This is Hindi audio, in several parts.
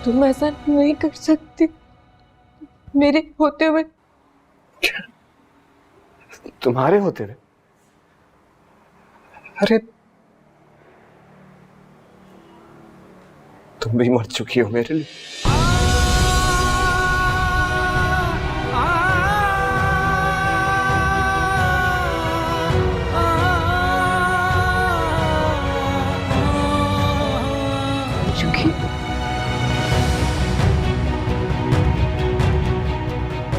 तुम ऐसा नहीं कर सकती मेरे होते हुए। क्या? तुम्हारे होते हुए? अरे तुम भी मर चुकी हो मेरे लिए।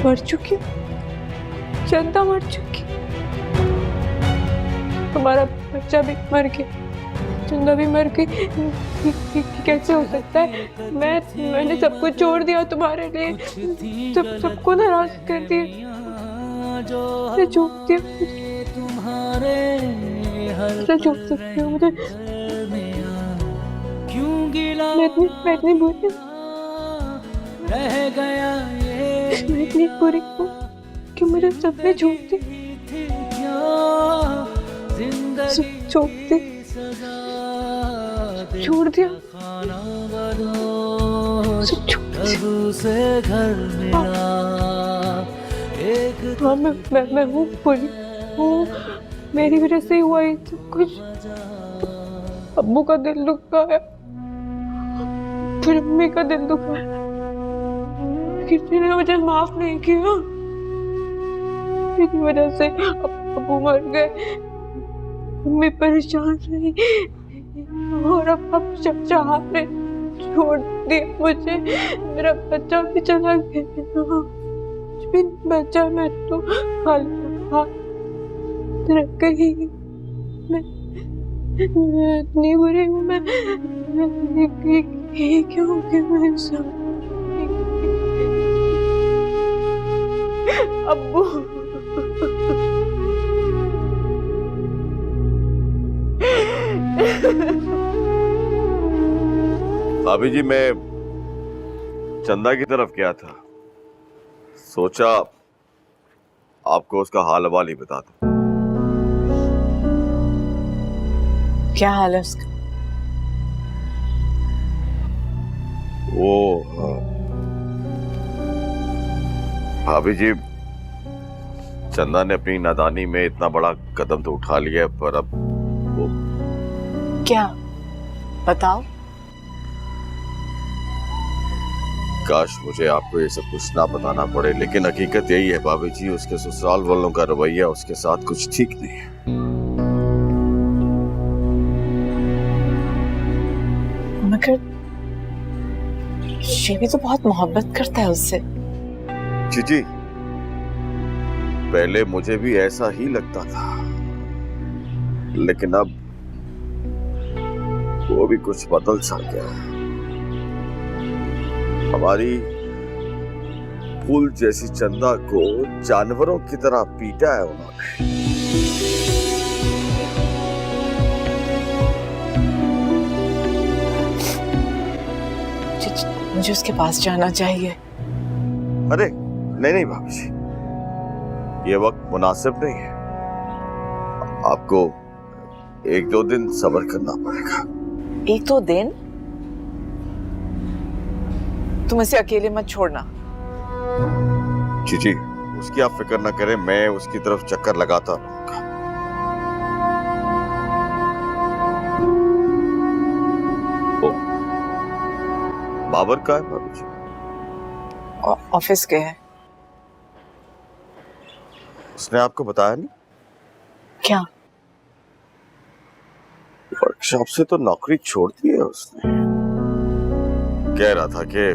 मर चुकी, चंदा मर चुकी, तुम्हारा बच्चा भी मर गया, चंदा भी मर गई। कैसे हो सकता है? मैंने सब कुछ छोड़ दिया तुम्हारे लिए, सबको नाराज कर दिया, छोड़ दिया। छोड़ सकती हो मुझे? मैं इतनी बुरी मैं इतनी बुरी हूँ कि मुझे सबने छोड़ दी, छोड़ दिया, हाँ मैं हूँ बुरी हूँ, मेरी वजह से हुआ ये सब कुछ। अब्बू का दिल दुखाया, फिर अम्मी का दिल दुखाया, किसी ने मुझे माफ नहीं किया। मेरी वजह से अब्बू मर गए, अम्मी परेशान रही, और अब चाचा ने छोड़ दिया मुझे, मेरा बच्चा भी चला गया, कुछ भी बचा, मैं तो हाथ रख गई। मैं इतनी बुरी हूँ, मैं क्यों हो गया मेरे साथ? अब्बू भाभी जी, मैं चंदा की तरफ गया था, सोचा आपको उसका हाल हवाल ही बता दूं। क्या हाल है उसका? वो भाभी जी, चंदा ने अपनी नादानी में इतना बड़ा कदम तो उठा लिया, पर अब वो क्या? बताओ। काश मुझे आपको ये सब कुछ ना बताना पड़े, लेकिन हकीकत यही है भाभी जी, उसके ससुराल वालों का रवैया उसके साथ कुछ ठीक नहीं है। मगर ये भी तो बहुत मोहब्बत करता है उससे। जी, पहले मुझे भी ऐसा ही लगता था, लेकिन अब वो भी कुछ बदल सा गया है। हमारी फूल जैसी चंदा को जानवरों की तरह पीटा है उन्होंने। मुझे उसके पास जाना चाहिए। अरे नहीं भाभी जी, ये वक्त मुनासिब नहीं है, आपको 1-2 दिन सब्र करना पड़ेगा। 1-2 दिन? तुम इसे अकेले मत छोड़ना। जी, उसकी आप फिक्र ना करें, मैं उसकी तरफ चक्कर लगाता रहूंगा। बाबर का है भाभी जी? ऑफिस के है। उसने आपको बताया नहीं? क्या? वर्कशॉप से तो नौकरी छोड़ दी है उसने। कह रहा था कि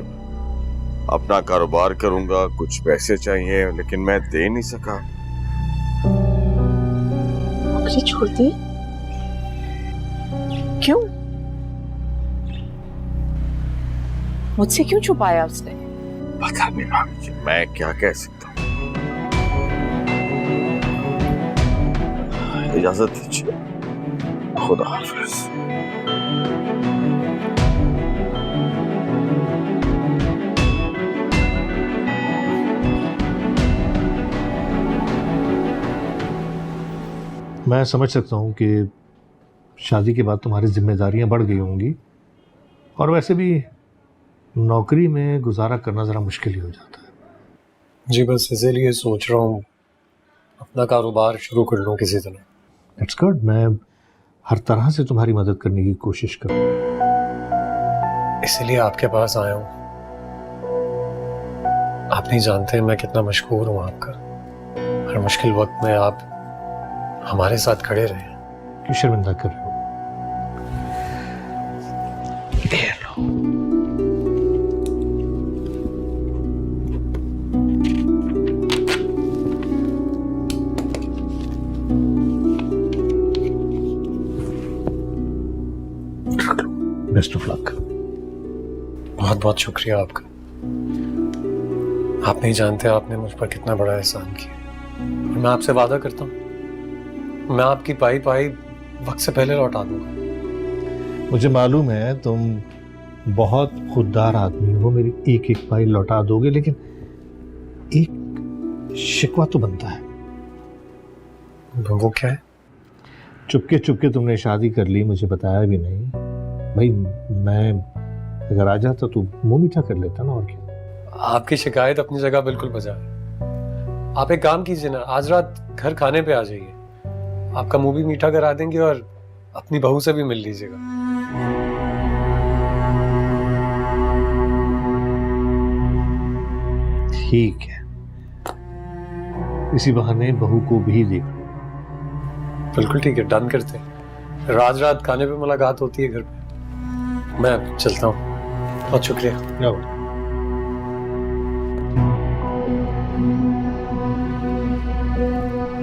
अपना कारोबार करूंगा, कुछ पैसे चाहिए, लेकिन मैं दे नहीं सका। नौकरी छोड़ दी? क्यों? मुझसे क्यों छुपाया उसने? पता नहीं भाभी जी, मैं क्या कह सकता हूँ। इजाजत दीजिए, खुदा हाफिज। मैं समझ सकता हूँ कि शादी के बाद तुम्हारी जिम्मेदारियां बढ़ गई होंगी, और वैसे भी नौकरी में गुजारा करना ज़रा मुश्किल ही हो जाता है। जी बस इसीलिए सोच रहा हूँ अपना कारोबार शुरू कर लूँ किसी तरह। इट्स गुड, मैं हर तरह से तुम्हारी मदद करने की कोशिश करूँ। इसीलिए आपके पास आया हूँ। आप नहीं जानते मैं कितना मशहूर हूँ आपका। हर मुश्किल वक्त में आप हमारे साथ खड़े रहे। क्यों शर्मिंदा कर रहे हो? ये लो। Best of luck. बहुत बहुत शुक्रिया आपका। आप नहीं जानते आपने मुझ पर कितना बड़ा एहसान किया। और मैं आपसे वादा करता हूँ मैं आपकी पाई पाई वक्त से पहले लौटा दूंगा। मुझे मालूम है तुम बहुत खुददार आदमी हो, मेरी एक एक पाई लौटा दोगे, लेकिन एक शिकवा तो बनता है। वो क्या है? चुपके चुपके तुमने शादी कर ली, मुझे बताया भी नहीं। भाई मैं अगर आ जाता तो मुंह मीठा कर लेता ना, और क्या। आपकी शिकायत अपनी जगह बिल्कुल बजा है। आप एक काम कीजिए ना, आज रात घर खाने पे आ जाइए। आपका मुंह भी मीठा करा देंगे और अपनी बहू से भी मिल लीजिएगा। ठीक है, इसी बहाने बहू को भी देख लो। बिल्कुल ठीक है, डन करते हैं। रात रात खाने पे मुलाकात होती है घर पे। मैं चलता हूँ, बहुत शुक्रिया। जाओ।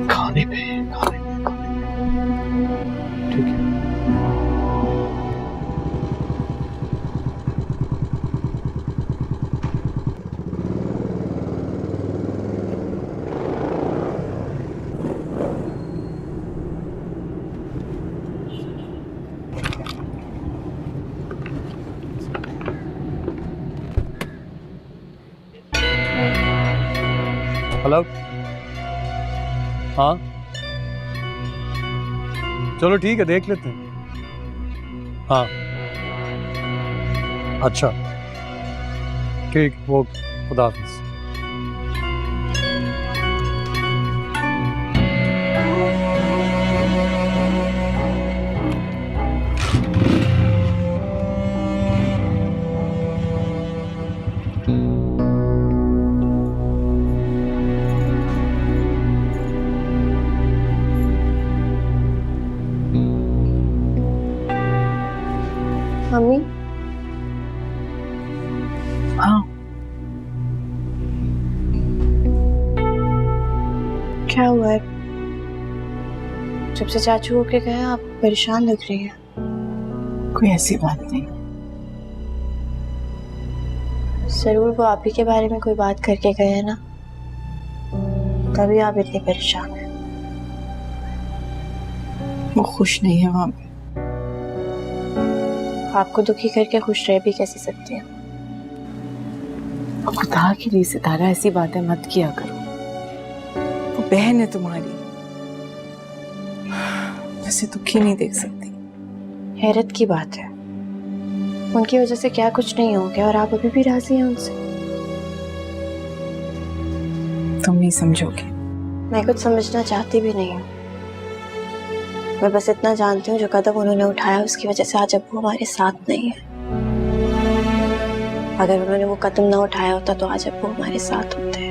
खाने पे ठीक है। हेलो, हाँ चलो ठीक है, देख लेते हैं। हाँ अच्छा ठीक, वो खुदा हाफिज। मम्मी, हाँ क्या हुआ है? जब से चाचू होके गए आप परेशान लग रही हैं। कोई ऐसी बात नहीं। जरूर वो आप ही के बारे में कोई बात करके गए हैं ना, तभी आप इतनी परेशान हैं। वो खुश नहीं है वहां पे। आपको दुखी करके खुश रह भी कैसे सकती हैं? खुदा के लिए सितारा ऐसी बातें मत किया करो। वो बहन है तुम्हारी, वैसे दुखी नहीं देख सकती। हैरत की बात है, उनकी वजह से क्या कुछ नहीं हो गया और आप अभी भी राजी हैं उनसे। तुम नहीं समझोगे। मैं कुछ समझना चाहती भी नहीं हूँ। मैं बस इतना जानती हूँ जो कदम उन्होंने उठाया उसकी वजह से आज अब्बू हमारे साथ नहीं है। अगर उन्होंने वो कदम ना उठाया होता तो आज अब्बू हमारे साथ होते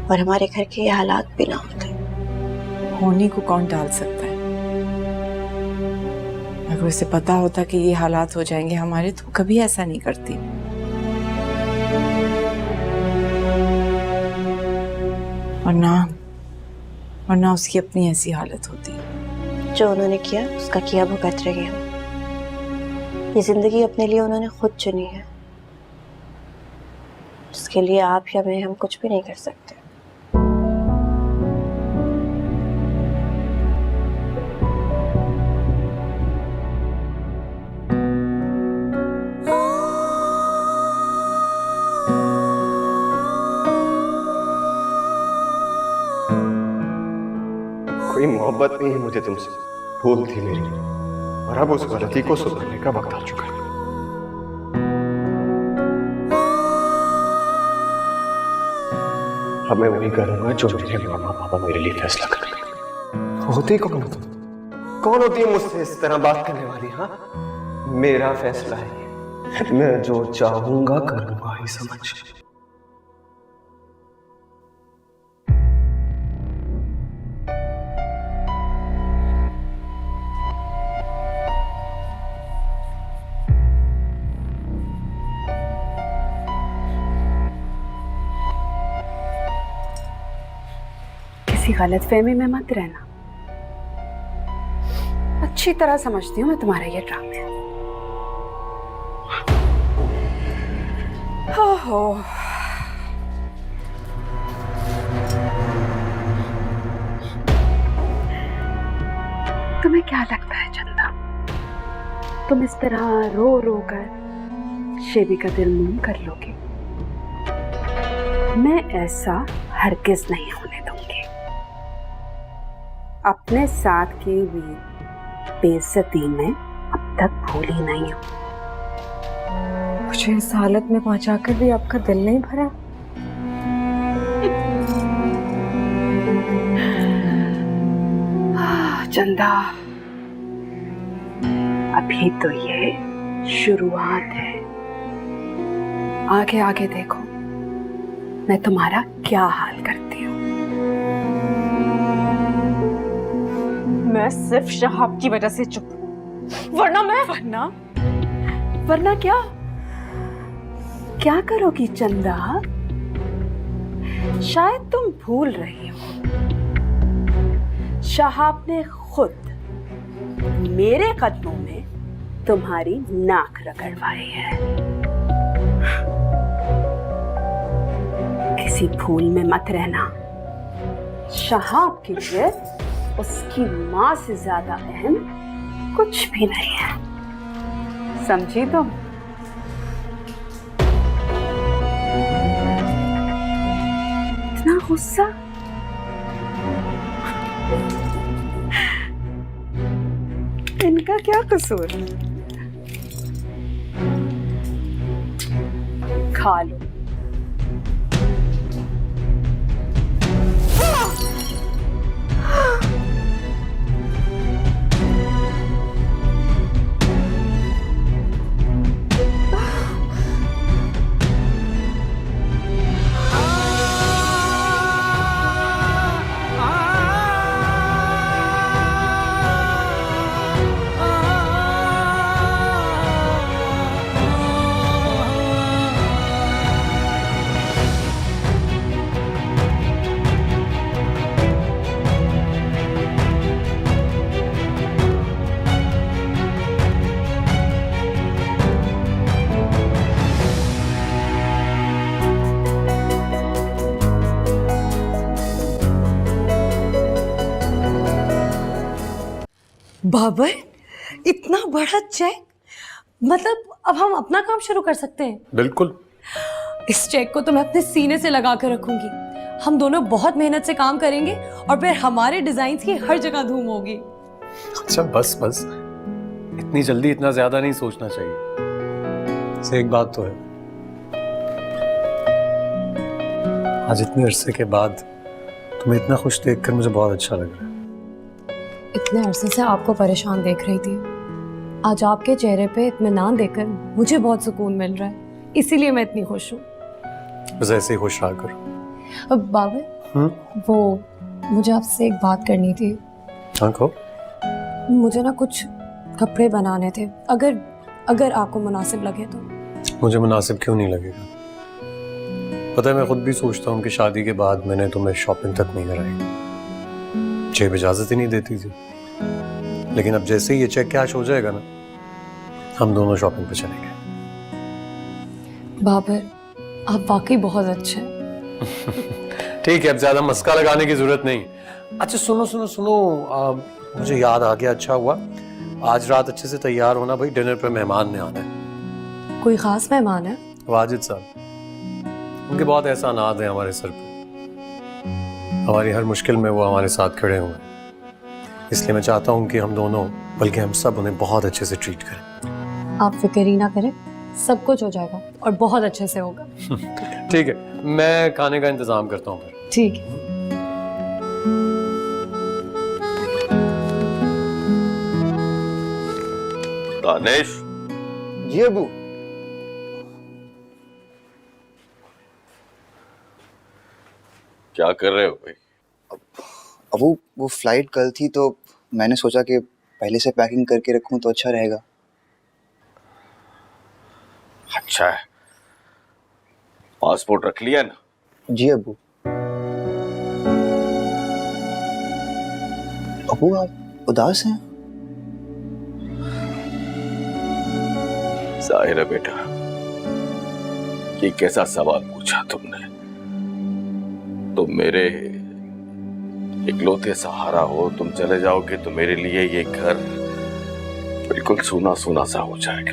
और हमारे घर के ये हालात भी ना होते। होने को कौन टाल सकता है? अगर उसे पता होता कि ये हालात हो जाएंगे हमारे, तो कभी ऐसा नहीं करती। और ना उसकी अपनी ऐसी हालत होती। जो उन्होंने किया उसका किया भुगत रही हूँ। ये जिंदगी अपने लिए उन्होंने खुद चुनी है, उसके लिए आप या मैं हम कुछ भी नहीं कर सकते। कोई मोहब्बत नहीं है मुझे तुमसे, भूल थी मेरी, और अब उस गलती को सुधारने का वक्त आ चुका है। अब मैं वही करूंगा जो मेरे मामा पापा मेरे लिए फैसला करेंगे। होती कौन हो तुम? कौन होती है मुझसे इस तरह बात करने वाली? हाँ, मेरा फैसला है ये। मैं जो चाहूंगा करूंगा ही, समझ। किसी गलतफहमी में मत रहना। अच्छी तरह समझती हूँ मैं तुम्हारा ये ड्रामे। ओहो, तुम्हें क्या लगता है चंदा, तुम इस तरह रो रो कर शेबी का दिल मोम कर लोगे? मैं ऐसा हरगिज नहीं होने दूंगी। अपने साथ की हुई बेइज्जती में अब तक भूली नहीं हूं। मुझे इस हालत में पहुंचाकर भी आपका दिल नहीं भरा? चंदा, अभी तो ये शुरुआत है। आगे आगे देखो मैं तुम्हारा क्या हाल करती हूँ। मैं सिर्फ शहाब की वजह से चुप हूं, वरना मैं वरना क्या करोगी चंदा? शायद तुम भूल रही हो, शहाब ने खुद मेरे कदमों में तुम्हारी नाक रगड़वाई है। किसी भूल में मत रहना। शहाब के लिए उसकी मां से ज्यादा अहम कुछ भी नहीं है, समझी तुम? इतना गुस्सा? इनका क्या कसूर? खा लो। बाबर, इतना बड़ा चेक, मतलब अब हम अपना काम शुरू कर सकते हैं? बिल्कुल। इस चेक को तो मैं अपने सीने से लगा कर रखूंगी। हम दोनों बहुत मेहनत से काम करेंगे और फिर हमारे डिजाइन की हर जगह धूम होगी। अच्छा बस बस, इतनी जल्दी इतना ज्यादा नहीं सोचना चाहिए। से एक बात तो है, आज इतने अरसे के बाद तुम्हें इतना खुश देखकर मुझे बहुत अच्छा लग रहा है। इतने अरसे से आपको परेशान देख रही थी, आज आपके चेहरे पे इत्मीनान देखकर मुझे बहुत सुकून मिल रहा है, इसीलिए मैं इतनी खुश हूँ। बस ऐसे ही खुश रहा करो। अब बाबर, वो मुझे आपसे एक बात करनी थी। हाँ कहो। मुझे ना कुछ कपड़े बनाने थे, अगर आपको मुनासिब लगे तो। मुझे मुनासिब क्यों नहीं लगेगा? पता है मैं खुद भी सोचता हूँ कि शादी के बाद मैंने तुम्हें शॉपिंग तक नहीं कराई। जेब इजाजत ही नहीं देती थी, लेकिन अब जैसे ही ये चेक कैश हो जाएगा ना, हम दोनों शॉपिंग पे चलेंगे। बाबर, आप वाकई बहुत अच्छे हैं। ठीक है, अब ज्यादा मस्का लगाने की जरूरत नहीं। अच्छा सुनो सुनो सुनो, मुझे याद आ गया, अच्छा हुआ आज रात अच्छे से तैयार होना भाई, डिनर पे मेहमान ने आना है। कोई खास मेहमान है? वाजिद साहब, उनके बहुत एहसानात हैं हमारे सर पे। हमारी हर मुश्किल में वो हमारे साथ खड़े हुए हैं, इसलिए मैं चाहता हूँ कि हम दोनों, बल्कि हम सब, उन्हें बहुत अच्छे से ट्रीट करें। आप फिक्र ही ना करें, सब कुछ हो जाएगा और बहुत अच्छे से होगा। ठीक है, मैं खाने का इंतजाम करता हूँ फिर। ठीक है। दानिश, जी अबू। क्या कर रहे हो भाई? अबू वो फ्लाइट कल थी तो मैंने सोचा कि पहले से पैकिंग करके रखूं तो अच्छा रहेगा। अच्छा है, पासपोर्ट रख लिया ना? जी अबू। अबू आप उदास हैं? जाहिर है बेटा, ये कैसा सवाल पूछा तुमने। तुम मेरे इकलौते सहारा हो, तुम चले जाओगे तो मेरे लिए ये घर बिल्कुल सूना सूना सा हो जाएगा।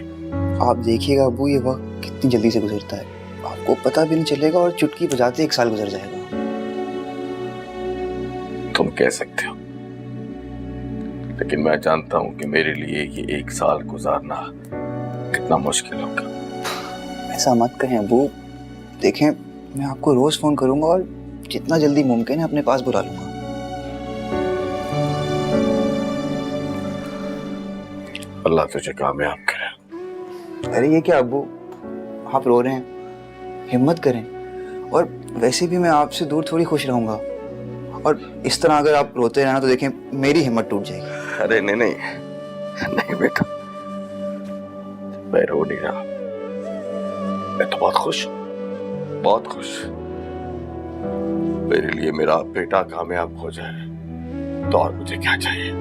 आप देखिएगा अबू, ये वक्त कितनी जल्दी से गुजरता है, आपको पता भी नहीं चलेगा और चुटकी बजाते 1 साल गुजर जाएगा। तुम कह सकते हो, लेकिन मैं जानता हूं कि मेरे लिए ये 1 साल गुजारना कितना मुश्किल होगा। ऐसा मत कहें अबू, देखें मैं आपको रोज फोन करूंगा और जितना जल्दी मुमकिन है अपने पास बुला लूंगा। अल्लाह तुझे कामयाब करे। अरे ये क्या अबू, आप रो रहे हैं, हिम्मत करें। और वैसे भी मैं आपसे दूर थोड़ी खुश रहूंगा, और इस तरह अगर आप रोते रहना तो देखें मेरी हिम्मत टूट जाएगी। अरे नहीं नहीं नहीं बेटा, मैं रो नहीं रहा, मैं तो बहुत खुश हूं, बहुत खुश। मेरे लिए मेरा बेटा कामयाब हो जाए तो और मुझे क्या चाहिए।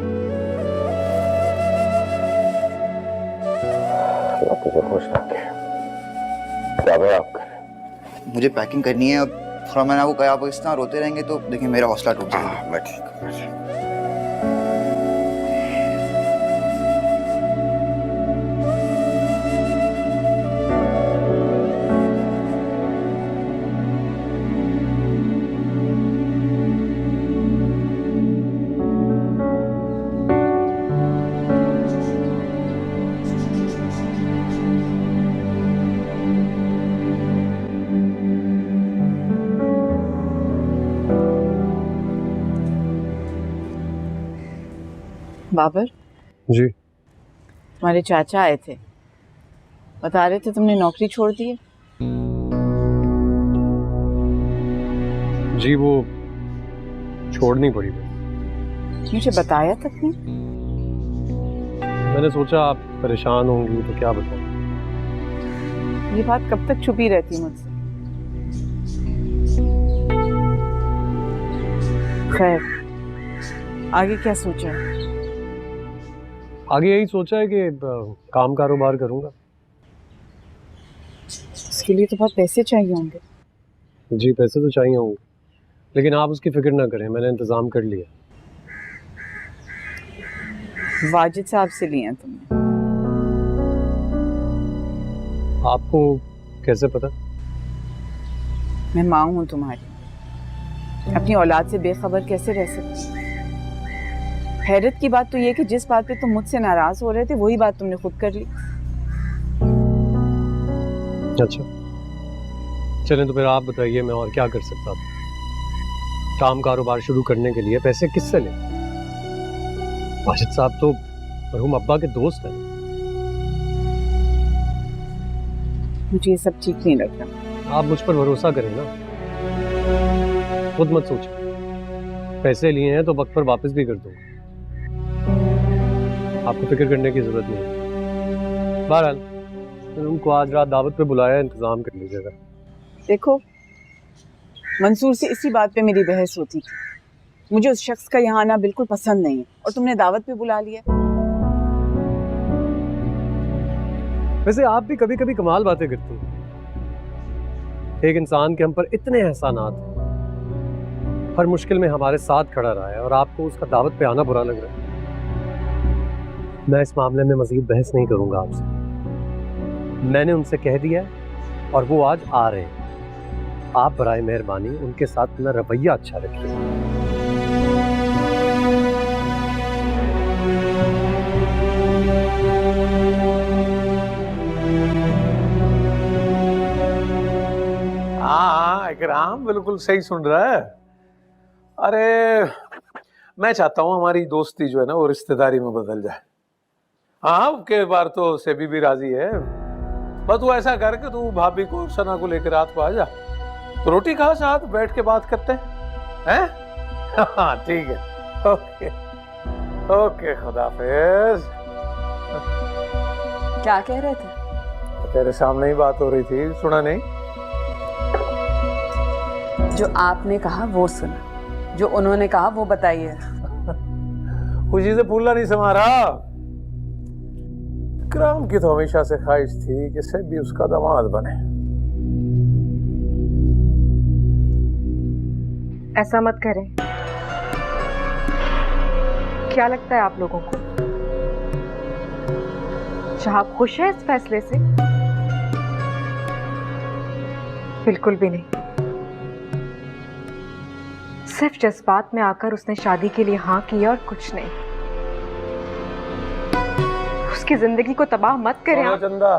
अल्लाह तुझे खुश रखे, कामयाब करे। मुझे पैकिंग करनी है अब, थोड़ा मैंने आपको कहा, आप इस तरह रोते रहेंगे तो देखिए मेरा हौसला टूट जाएगा। मैं ठीक हूँ, मैं ठीक हूँ। बाबर, जी तुम्हारे चाचा आए थे, बता रहे थे तुमने नौकरी छोड़ दी है। जी वो छोड़नी पड़ी बस। मुझे बताया तक नहीं। मैंने सोचा आप परेशान होंगी तो क्या बताऊं। ये बात कब तक छुपी रहती मुझसे। खैर, आगे क्या सोचा है? आगे यही सोचा है कि काम कारोबार करूंगा। इसके लिए तो बहुत पैसे चाहिए होंगे। जी पैसे तो चाहिए होंगे, लेकिन आप उसकी फिक्र ना करें, मैंने इंतजाम कर लिया। वाजिद साहब से लिए हैं तुमने? आपको कैसे पता? मैं माँ हूँ तुम्हारी, अपनी औलाद से बेखबर कैसे रह सकती? हैरत की बात तो ये कि जिस बात पे तुम मुझसे नाराज हो रहे थे वही बात तुमने खुद कर ली। अच्छा चलें, तो फिर आप बताइए मैं और क्या कर सकता था। काम कारोबार शुरू करने के लिए पैसे किससे लें? वाजिद साहब तो मरहूम अब्बा के दोस्त हैं। मुझे ये सब ठीक नहीं लग रहा। आप मुझ पर भरोसा करें ना, खुद मत सोचिए। पैसे लिए हैं तो वक्त पर वापस भी कर दूंगा, आपको फिक्र करने की जरूरत नहीं है। बहरहाल मैंने उनको आज रात दावत पे बुलाया, इंतजाम कर लीजिएगा। देखो, मंसूर से इसी बात पे मेरी बहस होती थी। मुझे उस शख्स का यहाँ आना बिल्कुल पसंद नहीं है, और तुमने दावत पे बुला लिया। वैसे आप भी कभी कभी कमाल बातें करती हैं। एक इंसान के हम पर इतने एहसानात हैं, हर मुश्किल में हमारे साथ खड़ा रहा है, और आपको उसका दावत पे आना बुरा लग रहा है। मैं इस मामले में मजीद बहस नहीं करूंगा आपसे। मैंने उनसे कह दिया है और वो आज आ रहे हैं। आप बराए मेहरबानी उनके साथ अपना रवैया अच्छा रखिए। हाँ इकराम बिल्कुल सही सुन रहा है। अरे मैं चाहता हूँ हमारी दोस्ती जो है ना वो रिश्तेदारी में बदल जाए। हाँ के बार तो सेबी भी राजी है। बस तू ऐसा कर कि तू भाभी को और सना को लेकर रात को आ जा, तो रोटी खा, साथ बैठ के बात करते हैं। हाँ ठीक है, ओके ओके, खुदाफिज। क्या कह रहे थे? तेरे सामने ही बात हो रही थी, सुना नहीं? जो आपने कहा वो सुना, जो उन्होंने कहा वो बताइए। खुशी से फूला नहीं समा रहा। इकराम की तो हमेशा से ख्वाहिश थी कि सेबी उसका दामाद बने। ऐसा मत करें। क्या लगता है आप लोगों को, शहाब खुश है इस फैसले से? बिल्कुल भी नहीं। सिर्फ जज्बात में आकर उसने शादी के लिए हाँ की और कुछ नहीं। उसकी जिंदगी को तबाह मत करें आप। चंदा,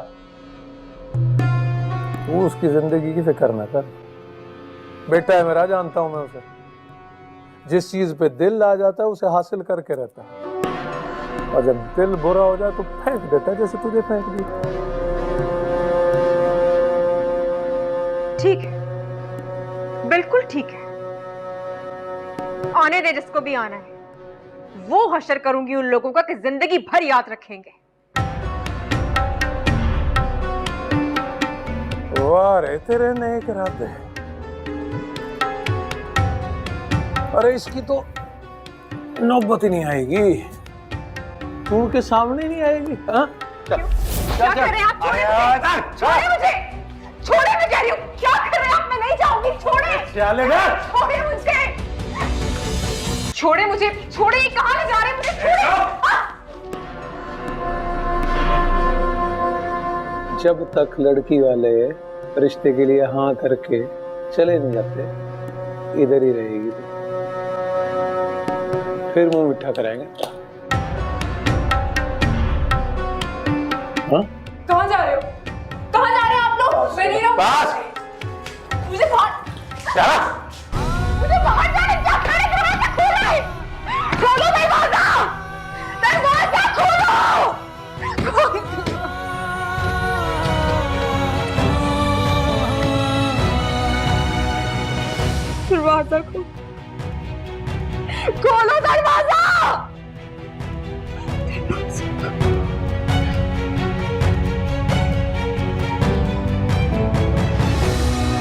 तू उसकी जिंदगी की फिक्र ना कर। बेटा है मेरा, जानता हूं मैं उसे। जिस चीज पे दिल आ जाता है उसे हासिल करके रहता है, और जब दिल बुरा हो जाए तो फेंक देता है, जैसे तुझे फेंक दिया। ठीक है, बिल्कुल ठीक है। आने दे जिसको भी आना है। वो हशर करूंगी उन लोगों का कि जिंदगी भर याद रखेंगे। वाह रे तेरे नेक इरादे। अरे इसकी तो नौबत ही नहीं आएगी, तू उनके सामने नहीं आएगी। हाँ क्या कर रहे हैं आप? छोड़े मुझे, छोड़े, मैं कह रही हूँ। क्या कर रहे हैं आप? मैं नहीं जाऊंगी, छोड़े, छोड़े मुझे, छोड़े मुझे, छोड़े। कहाँ ले जा रहे हैं मुझे? छोड़े। जब तक लड़की वाले रिश्ते के लिए हाँ करके चले नहीं जाते, इधर ही रहेगी तो। फिर मुंह मिठा कराएंगे। हाँ? कहाँ जा रहे हो? कहाँ जा रहे हो आप लोग? मैं नहीं रहूंगी। मुझे बाहर, मुझे बाहर जाने। क्या खड़े दरवाजा खोलो, खोलो दरवाजा, दरवाजा खोलो। दरवाजा खोलो, दरवाजा।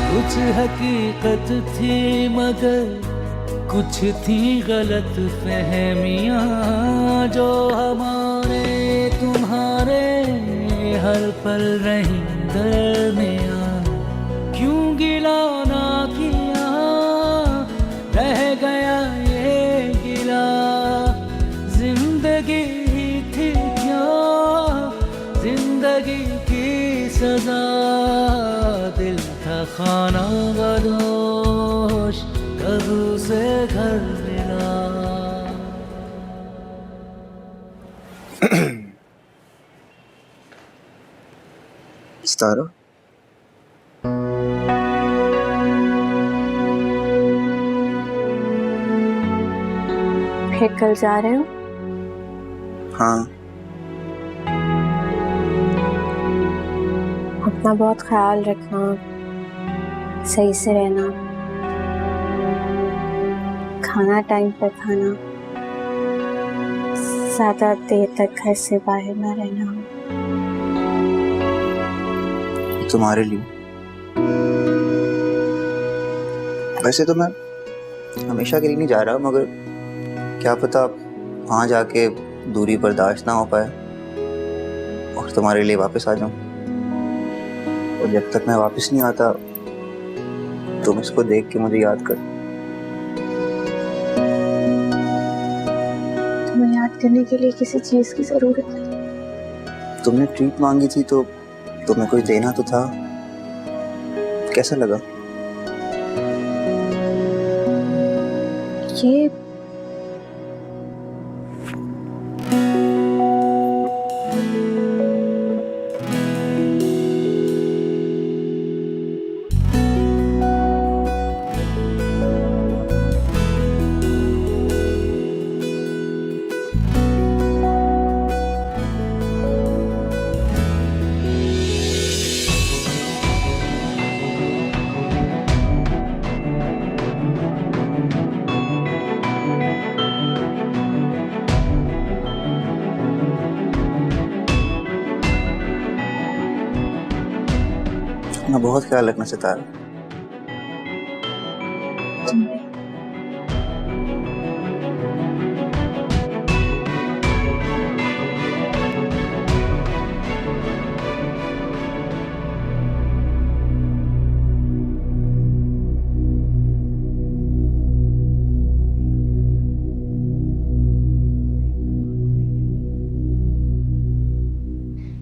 कुछ हकीकत थी मगर कुछ थी गलत फहमियाँ, जो हमारे तुम्हारे हर पल रही दरमियाँ। क्यों गिला ना किया, रह गया ये गिला। जिंदगी ही थी क्या, जिंदगी की सजा। दिल था खाना बदोश, कब से घर मिला। सितारा, फिर कल जा रहे हो? हाँ। अपना बहुत ख्याल रखना, सही से रहना, खाना टाइम पर खाना, ज्यादा देर तक घर से बाहर ना रहना। तुम्हारे लिए। वैसे तो मैं हमेशा के लिए नहीं जा रहा, मगर क्या पता वहाँ जाके दूरी बर्दाश्त ना हो पाए और तुम्हारे लिए वापस आ जाऊं। और जब तक मैं वापस नहीं आता तुम इसको देख के मुझे याद कर। तुम्हें याद करने के लिए किसी चीज की जरूरत नहीं। तुमने ट्रीट मांगी थी तो तुम्हें कुछ देना तो था। कैसा लगा? ये अपना बहुत ख्याल रखना Sitara.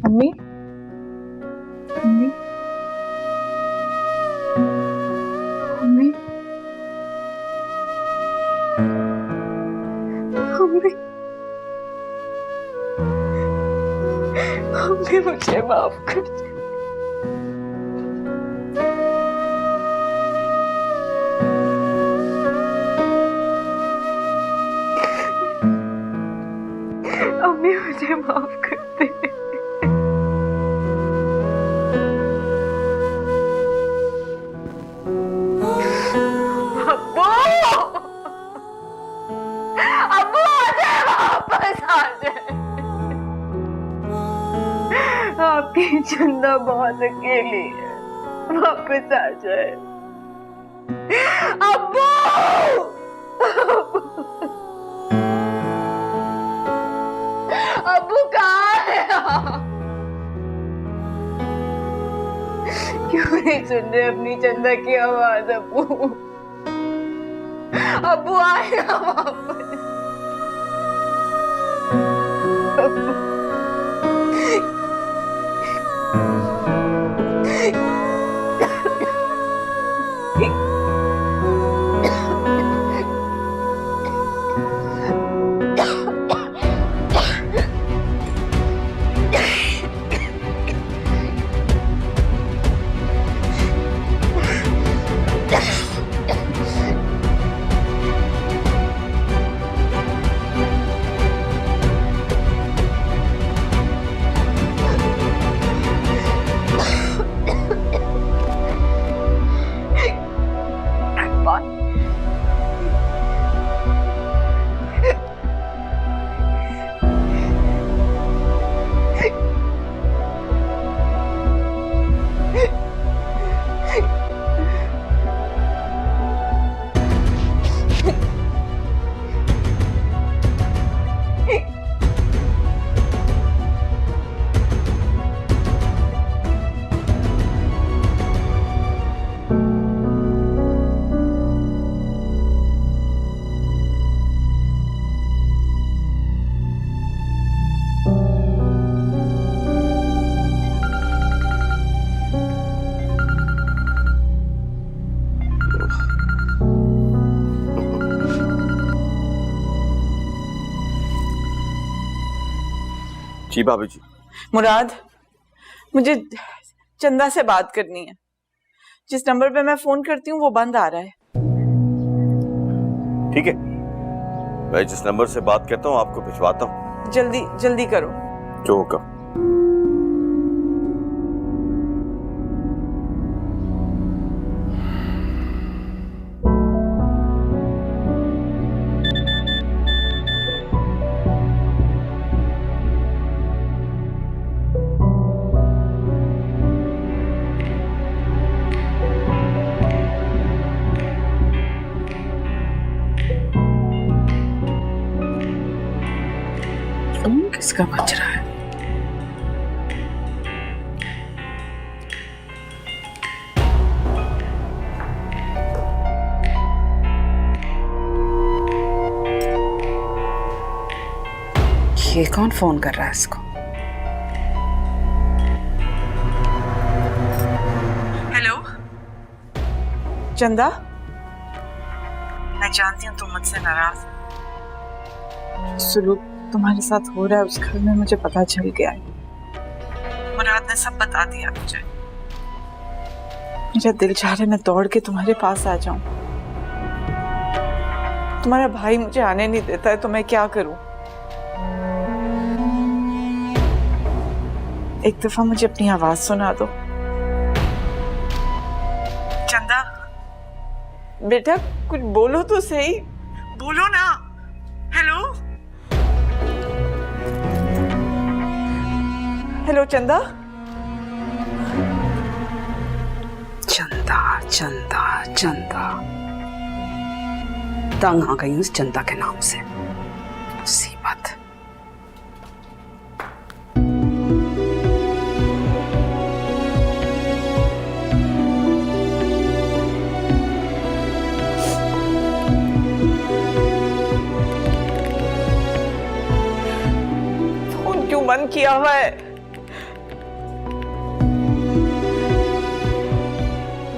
Mummy, mummy, mummy, mummy, mummy मुझे माफ कर दे। मम्मी मुझे माफ कर दे। आपकी चंदा बहुत अकेली है, वापस आ जाए। अब्बू, अब्बू कहाँ है आप? क्यों नहीं सुन रहे अपनी चंदा की आवाज? अब्बू, अब्बू आए ना वापस। जी भाभी जी। मुराद, मुझे चंदा से बात करनी है। जिस नंबर पे मैं फोन करती हूँ वो बंद आ रहा है। ठीक है, मैं जिस नंबर से बात करता हूँ आपको भिजवाता हूँ। जल्दी जल्दी करो। जो होगा। किसका बज रहा है? ये कौन फोन कर रहा है इसको? हेलो चंदा, मैं जानती हूँ तुम मुझसे नाराज हो। सुलूक तुम्हारे साथ हो रहा है उस घर में मुझे पता चल गया है। मुराद ने सब बता दिया मुझे। मेरा दिल चाह रहा है मैं दौड़ के तुम्हारे पास आ जाऊं। तुम्हारा भाई मुझे आने नहीं देता है तो मैं क्या करूं? एक दफा मुझे अपनी आवाज सुना दो। चंदा बेटा कुछ बोलो तो सही, बोलो ना। हेलो हेलो चंदा, चंदा चंदा, तंग आ गई उस चंदा के नाम से। मुसीबत। फोन क्यों बंद किया हुआ है?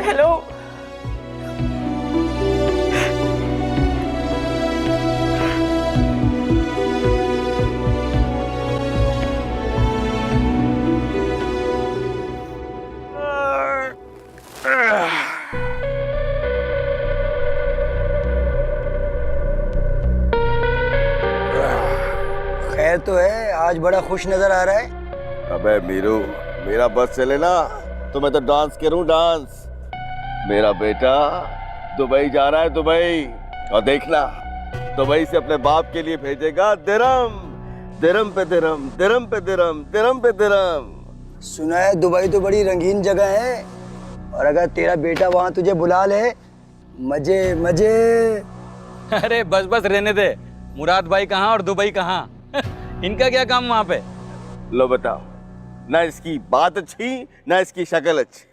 हेलो, खैर तो है, आज बड़ा खुश नजर आ रहा है। अबे मीरू, मेरा बस चले ना तो मैं तो डांस करूं, डांस। मेरा बेटा दुबई जा रहा है, दुबई। और देखना, दुबई से अपने बाप के लिए भेजेगा दिरहम, दिरहम पे दिरहम, दिरहम पे दिरहम, दिरहम पे दिरहम। सुना है दुबई तो बड़ी रंगीन जगह है, और अगर तेरा बेटा वहां तुझे बुला ले, मजे मजे। अरे बस बस रहने दे। मुराद भाई कहाँ और दुबई कहाँ? इनका क्या काम वहाँ पे? लो बताओ, ना इसकी बात अच्छी ना इसकी शक्ल अच्छी।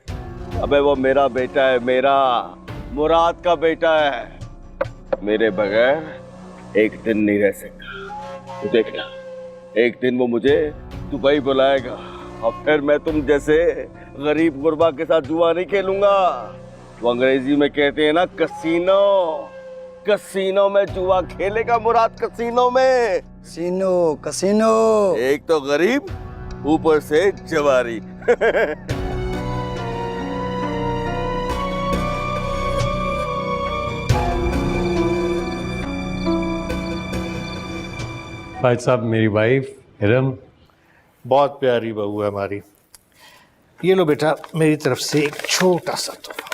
अबे वो मेरा बेटा है, मेरा मुराद का बेटा है। मेरे बगैर एक दिन नहीं रह सकता। तो देखना, एक दिन वो मुझे दुबई बुलाएगा और फिर मैं तुम जैसे गरीब गुरबा के साथ जुआ नहीं खेलूंगा। वो अंग्रेजी में कहते हैं ना, कसीनो। कसीनो में जुआ खेलेगा मुराद, कसीनो में। सीनो कसीनो। एक तो गरीब, ऊपर से जवारी। भाई साहब, मेरी वाइफ हिरम बहुत प्यारी बहू है हमारी। ये लो बेटा, मेरी तरफ से एक छोटा सा तोहफा।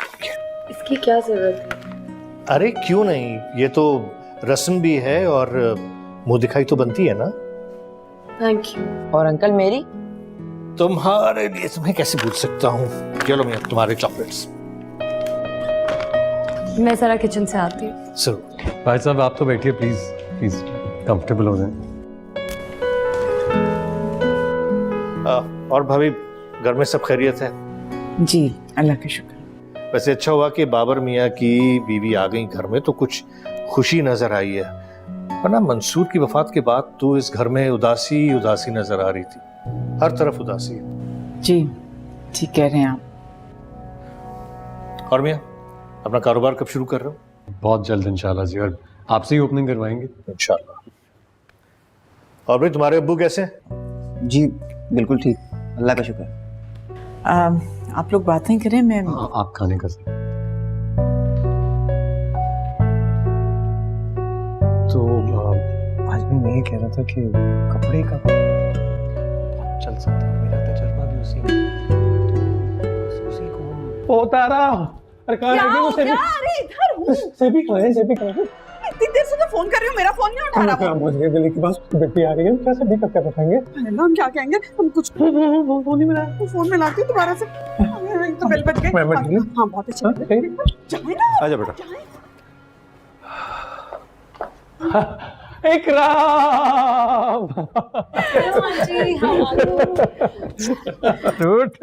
इसकी क्या जरूरत है? अरे क्यों नहीं, ये तो रस्म भी है और मुंह दिखाई तो बनती है ना। Thank you. और अंकल मेरी? तुम्हारे लिए तो मैं कैसे पूछ सकता हूँ। चलो मैं तुम्हारे चॉकलेट्स। मैं जरा किचन से आती हूँ। जरूर। भाई साहब आप तो बैठिए, प्लीज प्लीज कंफर्टेबल हो जाए। और भाभी, घर में सब खैरियत है? जी अल्लाह का शुक्र। वैसे अच्छा हुआ कि बाबर मियाँ की बीवी आ गई घर में, तो कुछ खुशी नजर आई है। वरना मंसूर की वफात के बाद तो इस घर में उदासी उदासी नजर आ रही थी, हर तरफ उदासी है। जी ठीक कह रहे हैं आप। और मियाँ, अपना कारोबार कब शुरू कर रहे हो? बहुत जल्द इंशाल्लाह जी, और आपसे ही ओपनिंग करवाएंगे इंशाल्लाह। और भाई तुम्हारे अब्बू कैसे हैं? जी बिल्कुल ठीक, अल्लाह का शुक्र। आप लोग बातें करें, मैं आप खाने का सर। तो आज भी मैं ये कह रहा था कि कपड़े का चल सकता है, मेरा तजर्बा भी उसी में, तो उसी को हम। ओ तारा, अरे कहाँ है वो सेबी? अरे इधर हूँ। सेबी कहाँ है? सेबी कहाँ है? इतनी देर से तो फोन कर रही हूँ, मेरा फोन नहीं उठा रहा। कहाँ पहुँच गए? दिल्ली के पास बेटी आ रही है, क्या सेबी का क्या बताएंगे? हम क्या कहेंगे? हम कुछ फोन नहीं मिला। फोन में लाती हूँ दोबारा से। तो बेल बज गई। हाँ बहुत अच्छी। जाए ना, आजा बेटा। इकराम। Good.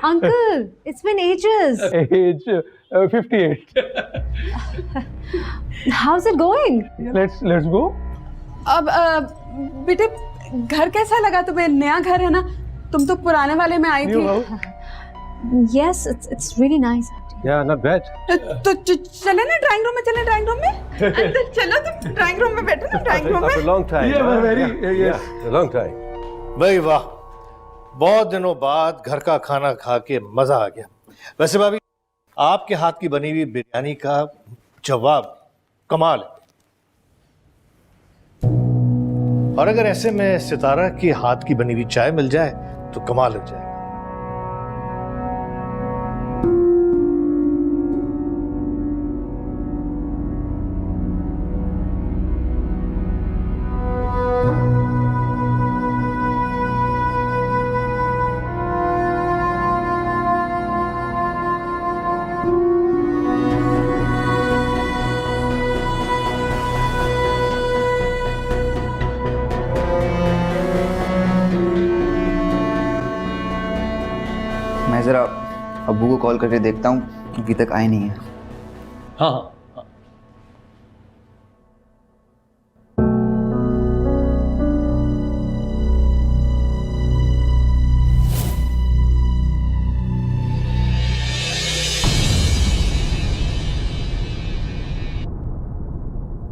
Uncle, it's been ages. Age 58. How's it going? Let's go. अब बेटे घर कैसा लगा तुम्हें? नया घर है ना, तुम तो पुराने वाले में आई थी। Yes, it's really nice. Yeah, not bad. तो चले ना ड्राइंग रूम में, चले ड्राइंग रूम में। चलो तुम ड्राइंग रूम में बैठो ना, ड्राइंग रूम में। long time. Yeah, very yes, a long time. भाई वाह, बहुत दिनों बाद घर का खाना खा के मजा आ गया। वैसे भाभी, आपके हाथ की बनी हुई बिरयानी का जवाब कमाल है। और अगर ऐसे में सितारा के हाथ की बनी हुई चाय मिल जाए तो कमाल हो जाएगा। मैं ज़रा अब्बू को कॉल करके देखता हूँ, अभी तक आए नहीं है। हाँ हाँ